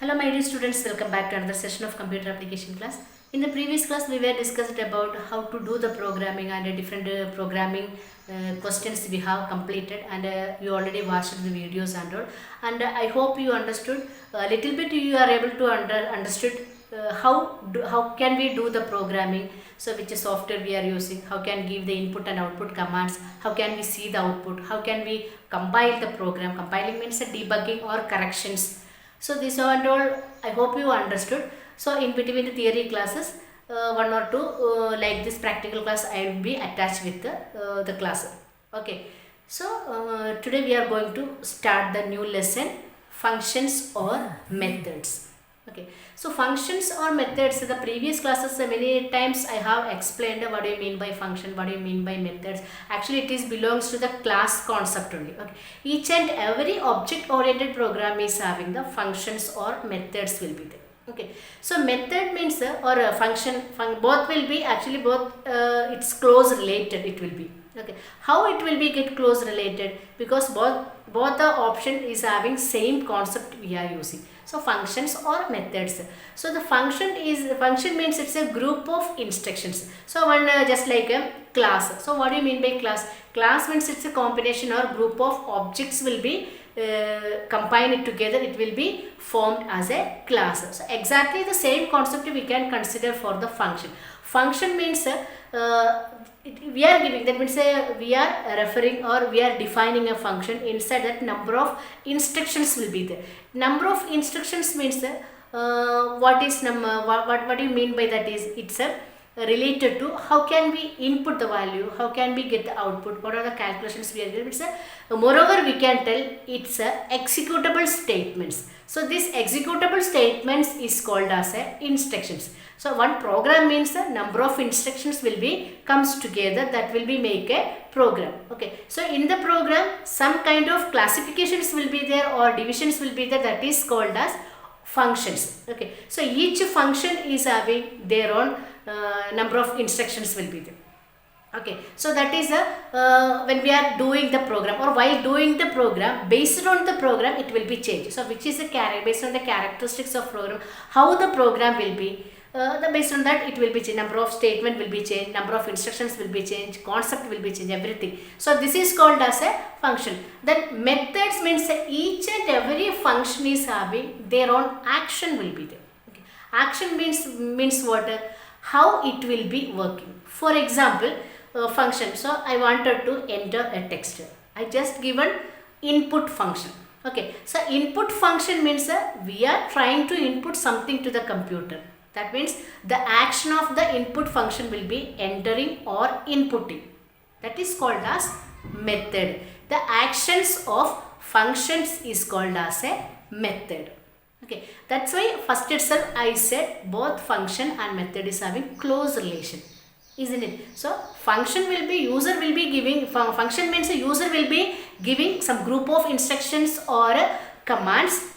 Hello my dear students, welcome back to another session of computer application class. In the previous class we were discussed about how to do the programming and different programming questions we have completed, and you already watched the videos and all, and I hope you understood a little bit. You are able to understood how can we do the programming, so which software we are using, how can give the input and output commands, how can we see the output, how can we compile the program. Compiling means debugging or corrections. So this and all I hope you understood. So in between the theory classes, one or two like this practical class I will be attached with the class. Okay. So today we are going to start the new lesson, functions or methods. Okay, so functions or methods, the previous classes many times I have explained what do you mean by function, what do you mean by methods. Actually it is belongs to the class concept only. Okay, each and every object oriented program is having the functions or methods will be there. Okay, so method means or a function, both will be actually both it's close related it will be. Okay, how it will be get close related, because both the option is having same concept we are using. So functions or methods. So the function means it's a group of instructions. So one just like a class. So what do you mean by class? Class means it's a combination or group of objects will be combine it together, it will be formed as a class. So exactly the same concept we can consider for the function. Function means we are giving, that means we are referring or we are defining a function. Inside that number of instructions will be there. Number of instructions means what is what do you mean by that is it's a related to how can we input the value, how can we get the output, what are the calculations we are doing. It's moreover we can tell it's executable statements. So this executable statements is called as instructions. So one program means the number of instructions will be comes together, that will be make a program. Okay, so in the program some kind of classifications will be there or divisions will be there, that is called as functions. Okay, so each function is having their own number of instructions will be there. Okay, so that is when we are doing the program or while doing the program, based on the program it will be changed. So which is the based on the characteristics of program, how the program will be, based on that it will be changed. Number of statement will be changed, number of instructions will be changed, concept will be changed, everything. So this is called as a function. Then methods means each and every function is having their own action will be there. Okay. Action means what? How it will be working. For example, function. So I wanted to enter a text. I just given input function. Okay. So input function means we are trying to input something to the computer. That means the action of the input function will be entering or inputting. That is called as method. The actions of functions is called as a method. Okay, that's why first itself I said both function and method is having close relation, isn't it? So function will be, user will be giving, function means a user will be giving some group of instructions or commands.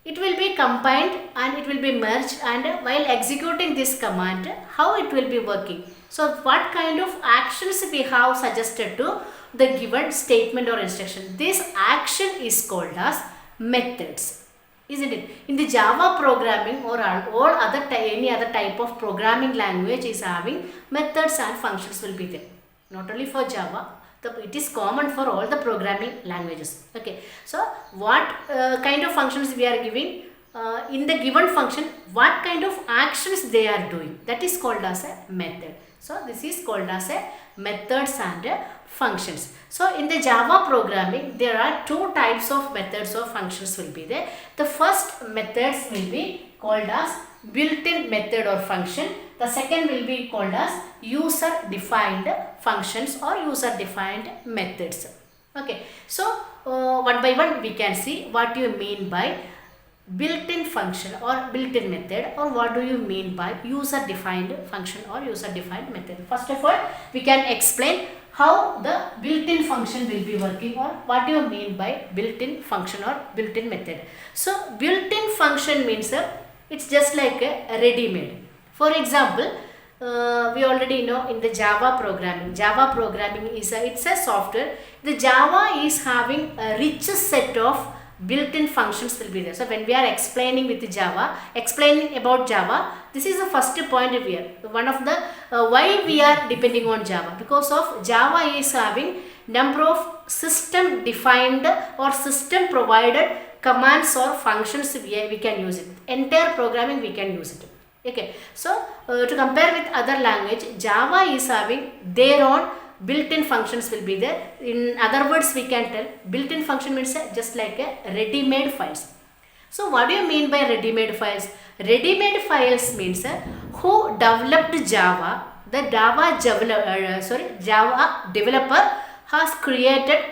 It will be combined and it will be merged, and while executing this command, how it will be working. So what kind of actions we have suggested to the given statement or instruction. This action is called as methods, isn't it? In the Java programming or all other any other type of programming language is having methods and functions will be there. Not only for Java, it is common for all the programming languages. Okay, so what kind of functions we are giving in the given function, what kind of actions they are doing, that is called as a method. So this is called as a methods and functions. So in the Java programming there are two types of methods or functions will be there. The first methods will be called as built-in method or function. The second will be called as user-defined functions or user-defined methods. Okay, so one by one we can see what you mean by built-in function or built-in method, or what do you mean by user-defined function or user-defined method. First of all, we can explain how the built-in function will be working, or what do you mean by built-in function or built-in method. So built-in function means it's just like a ready-made. For example, we already know in the Java programming is it's a software. The Java is having a rich set of built-in functions will be there. So when we are explaining with Java, explaining about Java, this is the first point here. One of the why we are depending on Java, because of Java is having number of system defined or system provided commands or functions. We can use it. Entire programming we can use it. Okay, so to compare with other language, Java is having their own built-in functions will be there. In other words, we can tell built-in function means just like a ready-made files. So what do you mean by ready-made files? Ready-made files means who developed Java, the Java developer has created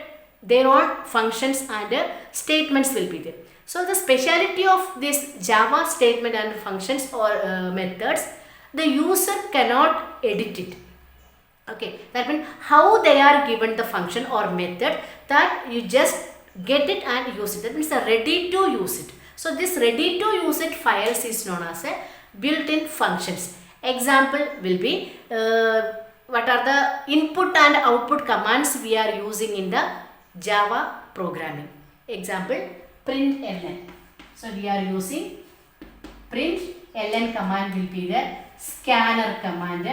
their own functions and statements will be there. So the speciality of this Java statement and functions or methods, the user cannot edit it. Okay, that means how they are given the function or method, that you just get it and use it. That means ready to use it. So this ready to use it files is known as a built-in functions. Example will be what are the input and output commands we are using in the Java programming. Example, println. So we are using println command will be the scanner command.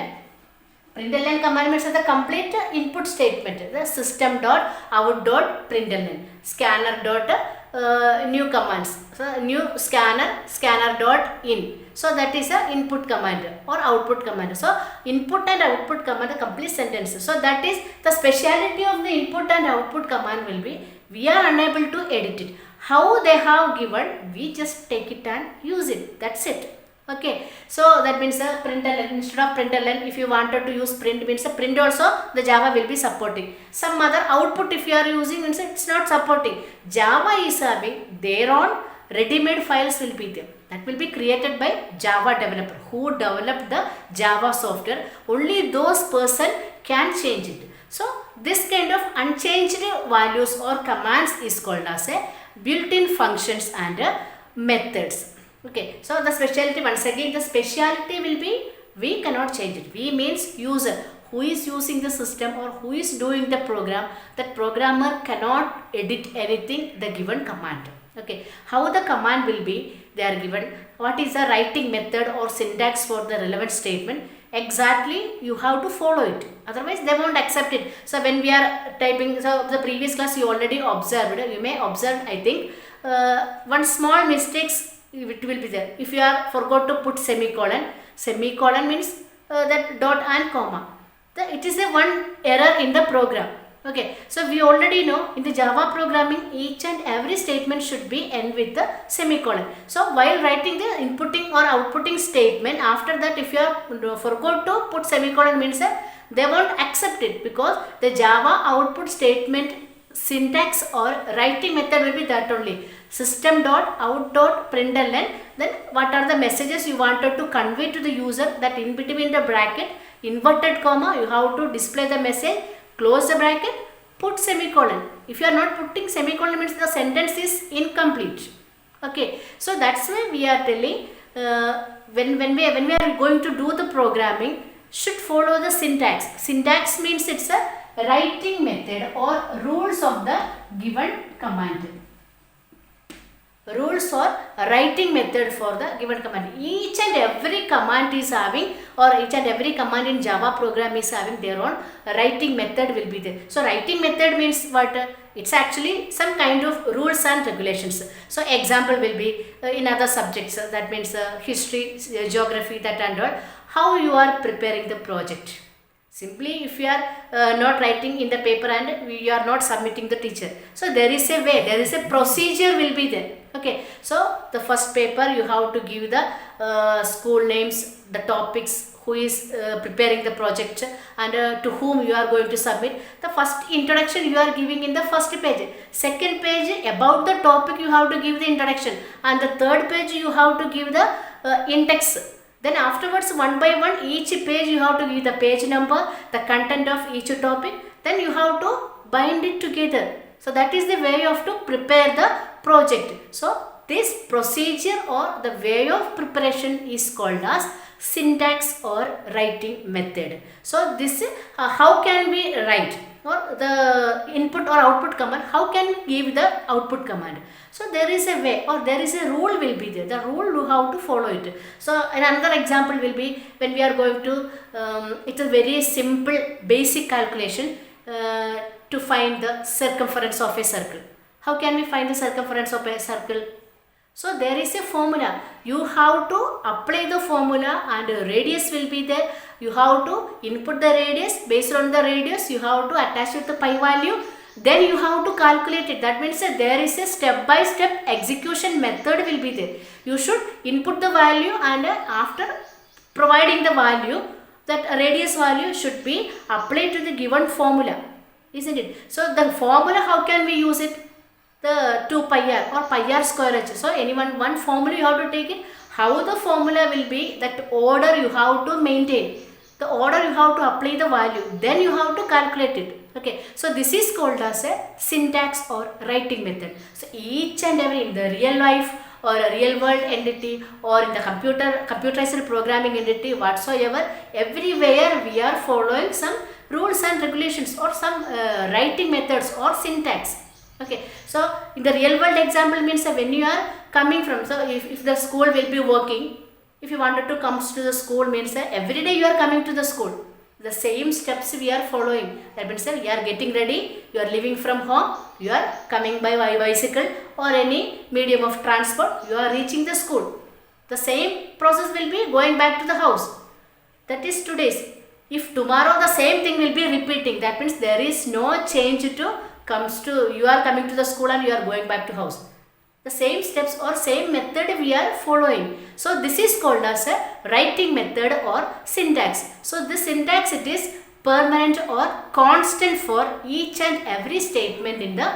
Println command means the complete input statement, the system.out.println, scanner.new commands, so new scanner.in. So that is a input command or output command. So input and output command, the complete sentence. So that is the speciality of the input and output command will be we are unable to edit it. How they have given, we just take it and use it. That's it. Okay, so that means println, instead of println, if you wanted to use print means print also the Java will be supporting. Some other output if you are using means it's not supporting. Java is having their own ready-made files will be there. That will be created by Java developer who developed the Java software. Only those person can change it. So this kind of unchanged values or commands is called as a built-in functions and methods. Okay, so the specialty, once again the specialty will be we cannot change it. We means user who is using the system or who is doing the program. That programmer cannot edit anything the given command. Okay, how the command will be, they are given what is the writing method or syntax for the relevant statement. Exactly you have to follow it, otherwise they won't accept it. So when we are typing, so the previous class you already observed, you may observe I think one small mistakes it will be there. If you are forgot to put semicolon means that dot and comma, it is a one error in the program. Okay, so we already know in the Java programming each and every statement should be end with the semicolon. So while writing the inputting or outputting statement, after that if you are forgot to put semicolon means they won't accept it, because the Java output statement syntax or writing method will be that only, system.out.println. Then what are the messages you wanted to convey to the user, that in between the bracket inverted comma you have to display the message, close the bracket, put semicolon. If you are not putting semicolon means the sentence is incomplete. Okay, so that's why we are telling when we are going to do the programming, should follow the syntax. Syntax means it's a writing method or rules of the given command. Rules or writing method for the given command. Each and every command is having, or each and every command in Java program is having their own writing method will be there. So writing method means what? It's actually some kind of rules and regulations. So example will be in other subjects, that means history, geography, that and all. How you are preparing the project. Simply if you are not writing in the paper and you are not submitting the teacher. So there is a way, there is a procedure will be there. Okay, so the first paper you have to give the school names, the topics, who is preparing the project and to whom you are going to submit. The first introduction you are giving in the first page. Second page about the topic you have to give the introduction, and the third page you have to give the index. Then afterwards one by one each page you have to give the page number, the content of each topic, then you have to bind it together. So that is the way of to prepare the project. So this procedure or the way of preparation is called as syntax or writing method. So this how can we write? or the input or output command, how can we give the output command? So there is a way, or there is a rule will be there. The rule how to follow it. So another example will be when we are going to, it's a very simple basic calculation to find the circumference of a circle. How can we find the circumference of a circle? So there is a formula. You have to apply the formula and radius will be there. You have to input the radius. Based on the radius, you have to attach with the pi value. Then you have to calculate it. That means there is a step-by-step execution method will be there. You should input the value and after providing the value, that radius value should be applied to the given formula. Isn't it? So the formula, how can we use it? The 2 pi r or pi r square h. So one formula you have to take it. How the formula will be, that order you have to maintain. The order you have to apply the value. Then you have to calculate it. Okay. So this is called as a syntax or writing method. So each and every, in the real life or a real world entity or in the computerized programming entity whatsoever, everywhere we are following some rules and regulations or some writing methods or syntax. Okay, so in the real world example means when you are coming from, so if the school will be working, if you wanted to come to the school means every day you are coming to the school. The same steps we are following. That means you are getting ready, you are leaving from home, you are coming by bicycle or any medium of transport, you are reaching the school. The same process will be going back to the house. That is today's. If tomorrow the same thing will be repeating, that means there is no change to comes to, you are coming to the school and you are going back to house. The same steps or same method we are following. So this is called as a writing method or syntax. So this syntax, it is permanent or constant for each and every statement in the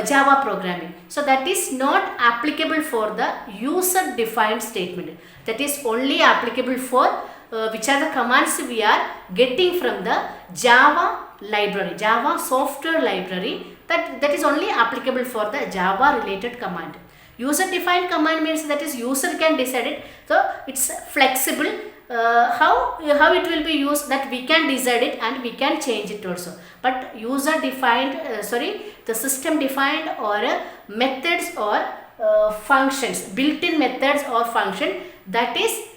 Java programming. So that is not applicable for the user defined statement. That is only applicable for which are the commands we are getting from the Java library, Java software library, that is only applicable for the Java related command. User defined command means that is user can decide it. So it's flexible. How it will be used, that we can decide it and we can change it also. But user defined, the system defined or methods or functions, built-in methods or function, that is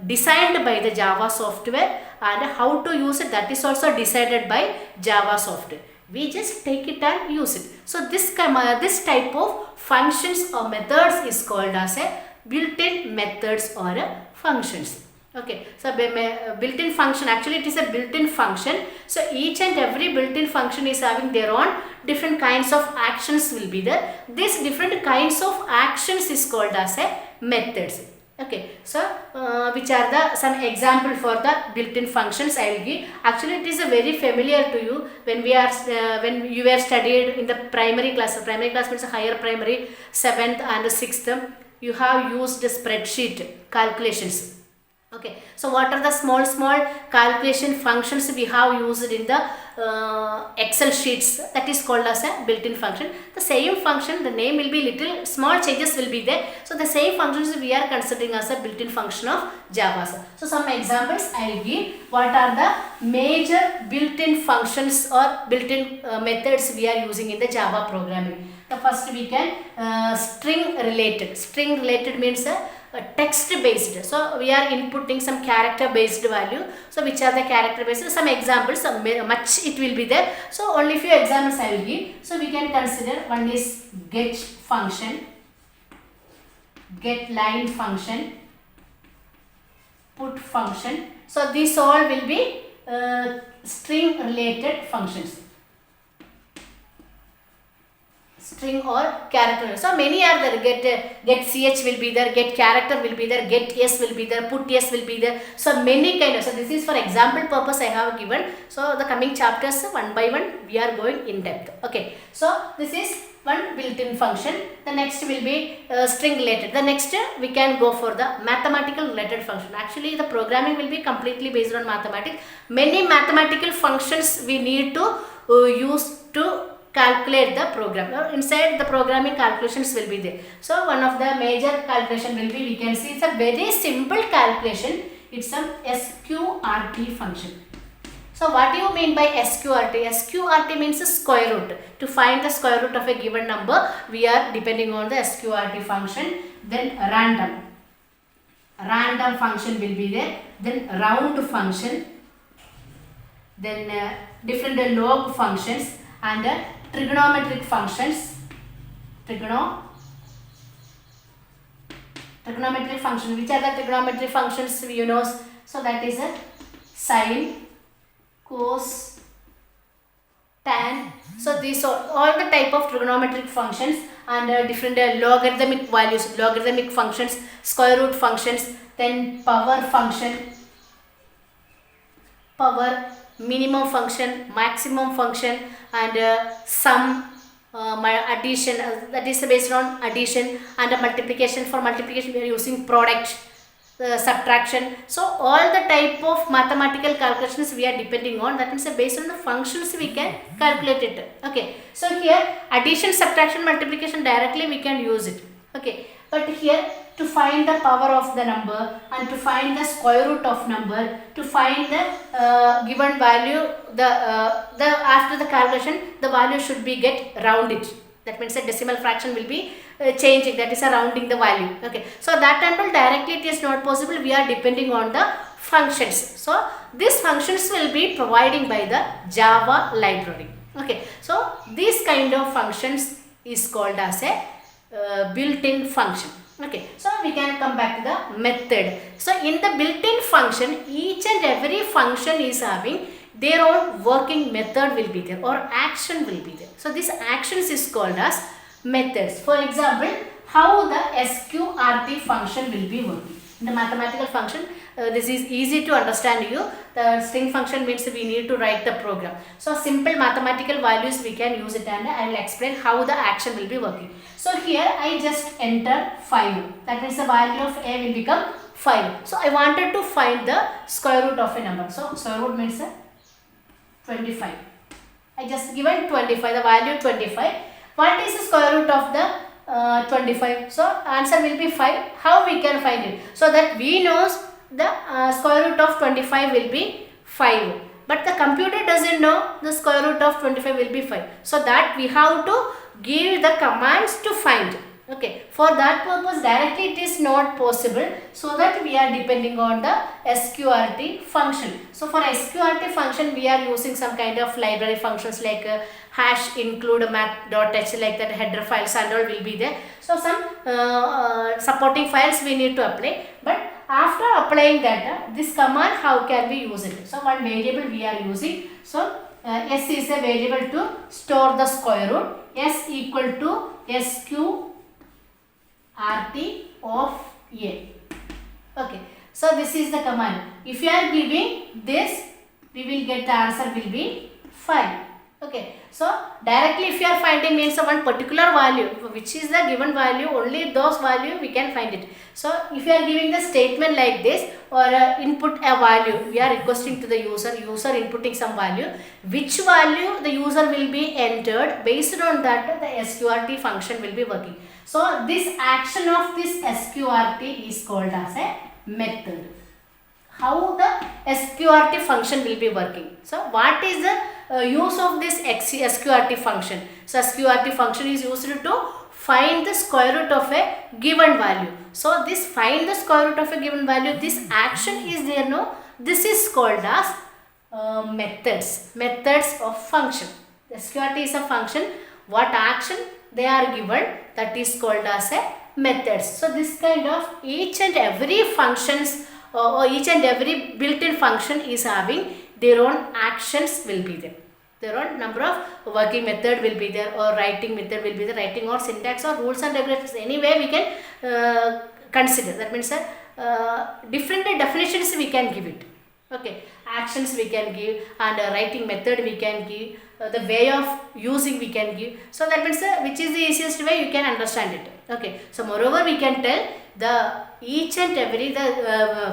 designed by the Java software, and how to use it, that is also decided by Java software. We just take it and use it. So this type of functions or methods is called as a built-in methods or functions. Okay, so built-in function, actually it is a built-in function. So each and every built-in function is having their own different kinds of actions will be there. These different kinds of actions is called as a methods. Okay, so which are the some example for the built-in functions I will give. Actually it is a very familiar to you when we are when you were studied in the primary class. Primary class means higher primary, 7th and 6th. You have used the spreadsheet calculations. Okay, so what are the small calculation functions we have used in the Excel sheets, that is called as a built-in function. The same function, the name will be little small changes will be there. So the same functions we are considering as a built-in function of Java. So some examples I will give. What are the major built-in functions or built-in methods we are using in the Java programming? The first we can string related. String related means text based. So we are inputting some character based value. So which are the character based? Some examples, much it will be there. So only few examples I will give. So we can consider, one is get function, get line function, put function. So these all will be string related functions. String or character. So many are there. Get ch will be there, get character will be there, get s will be there, put s will be there. So many kind of. So this is for example purpose I have given. So the coming chapters one by one we are going in depth. Okay. So this is one built-in function. The next will be string related. The next we can go for the mathematical related function. Actually the programming will be completely based on mathematics. Many mathematical functions we need to use to calculate the program. Inside the programming calculations will be there. So one of the major calculation will be, we can see it's a very simple calculation. It's a sqrt function. So what do you mean by SQRT? SQRT means square root. To find the square root of a given number, we are depending on the SQRT function. Then random function will be there. Then round function. Then different log functions and trigonometric functions. Trigonometric function. Which are the trigonometric functions you know? So that is a sine, cos, tan. So these are all the type of trigonometric functions and different logarithmic values, logarithmic functions, square root functions, then power function, power, minimum function, maximum function, and sum, addition, that is based on addition, and multiplication. For multiplication we are using product, subtraction. So all the type of mathematical calculations we are depending on, that means based on the functions we can calculate it. Okay, so here addition, subtraction, multiplication directly we can use it. Okay, but here to find the power of the number and to find the square root of number, to find the given value, the after the calculation the value should be get rounded. That means a decimal fraction will be changing, that is a rounding the value. Okay, so that and all directly it is not possible. We are depending on the functions. So these functions will be providing by the Java library. Okay, so this kind of functions is called as a built-in function. Okay, so we can come back to the method. So in the built-in function, each and every function is having their own working method will be there, or action will be there. So this actions is called as methods. For example, how the SQRT function will be working. In the mathematical function, this is easy to understand you. The string function means we need to write the program. So simple mathematical values we can use it, and I will explain how the action will be working. So here I just enter 5. That means the value of a will become 5. So I wanted to find the square root of a number. So square root means 25. I just given 25, the value 25. What is the square root of the 25? So answer will be 5. How we can find it? So that we knows the square root of 25 will be 5. But the computer doesn't know the square root of 25 will be 5. So that we have to give the commands to find. Okay, for that purpose directly it is not possible, so that we are depending on the SQRT function. So for SQRT function we are using some kind of library functions like hash include math.h, like that header files and all will be there. So some supporting files we need to apply, but after applying that this command how can we use it? So one variable we are using. So s is a variable to store the square root. S equal to SQRT of a. Okay, so this is the command. If you are giving this, we will get the answer will be 5. Okay, so directly if you are finding means one particular value, which is the given value, only those value we can find it. So if you are giving the statement like this, or input a value, we are requesting to the user inputting some value, which value the user will be entered, based on that the SQRT function will be working. So this action of this SQRT is called as a method. How the SQRT function will be working? So what is the use of this SQRT function? So SQRT function is used to find the square root of a given value. So this find the square root of a given value, this action is there, no? This is called as methods of function. SQRT is a function. What action they are given, that is called as a methods. So this kind of each and every functions or each and every built-in function is having their own actions will be there. Their own number of working method will be there, or writing method will be there, writing or syntax or rules and regulations. Anyway we can consider. That means different definitions we can give it. Okay, actions we can give, and writing method we can give, the way of using we can give. So that means which is the easiest way you can understand it. Okay, so moreover we can tell the each and every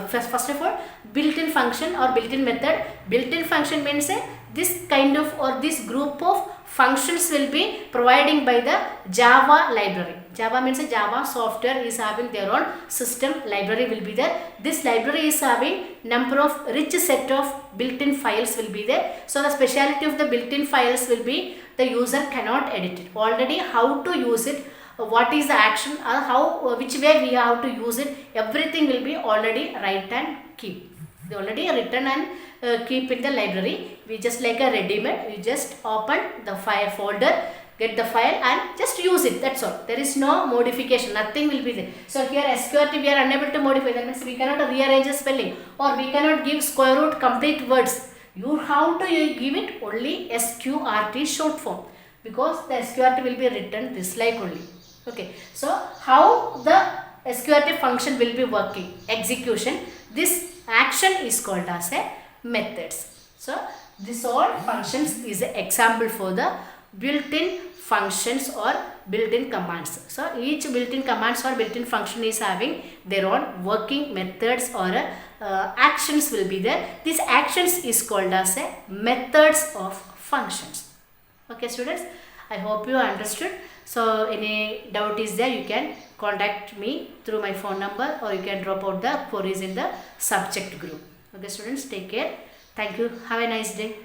first of all built-in function or built-in method. Built-in function means this kind of or this group of functions will be providing by the Java library. Java means a Java software is having their own system library will be there. This library is having number of rich set of built-in files will be there. So the speciality of the built-in files will be the user cannot edit it. Already how to use it, what is the action, or how which way we have to use it, everything will be already write and keep. They already written and keep in the library. We just like a ready-made, we just open the file folder, get the file and just use it, that's all. There is no modification, nothing will be there. So here SQRT we are unable to modify, that means we cannot rearrange the spelling or we cannot give square root complete words. You have to give it only SQRT short form, because the SQRT will be written this like only. Okay, so how the SQRT function will be working, execution, this action is called as a methods. So this all functions is an example for the built-in functions or built-in commands. So each built-in commands or built-in function is having their own working methods or actions will be there. These actions is called as a methods of functions. Okay students, I hope you understood. So any doubt is there, you can contact me through my phone number or you can drop out the queries in the subject group. Okay students, take care. Thank you. Have a nice day.